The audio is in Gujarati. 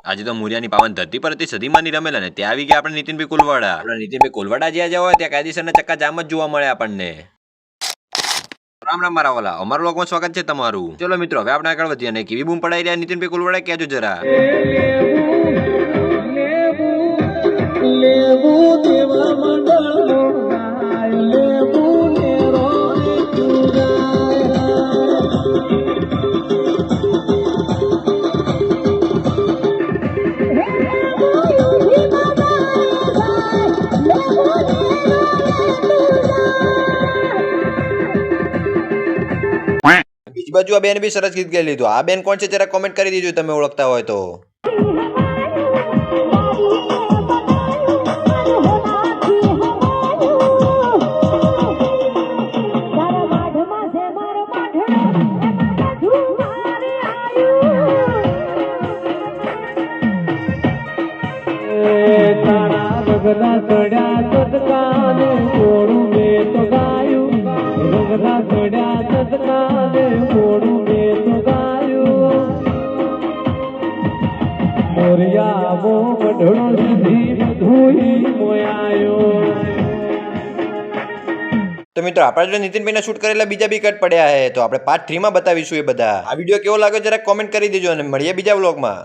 આજે તો મુરિયાની પાવન ધરતી પર હતી સદીમાંની રમેલા ને ત્યાં આવી ગયા આપણે નીતિનભાઈ કોલવાડા. આપણે નીતિનભાઈ કોલવાડા જ્યાં જવા હોય ત્યાં કાયદેસરના ચક્કા જામ જ જોવા મળે આપણને. રામ રામ મારા વાલા, અમારા લોકોમાં સ્વાગત છે તમારું. ચલો મિત્રો, હવે આપણે આગળ વધીએ અને કેવી બૂમ પડાઈ રહ્યા નીતિનભાઈ કોલવાડા કહેજો જરા. બીજી બાજુ આ બેન બી સરસ ગીત ગાઈ લીધું. આ બેન કોણ છે જરા કોમેન્ટ કરી દીજો તમે ઓળખતા હોય તો. તો મિત્રો, આપણા જોડે નીતિનભાઈના શૂટ કરેલા બીજા બી કટ પડ્યા છે, તો આપણે પાર્ટ 3 માં બતાવીશું એ બધા. આ વિડીયો કેવો લાગ્યો જરા કોમેન્ટ કરી દેજો અને મળીએ બીજા વ્લોગમાં.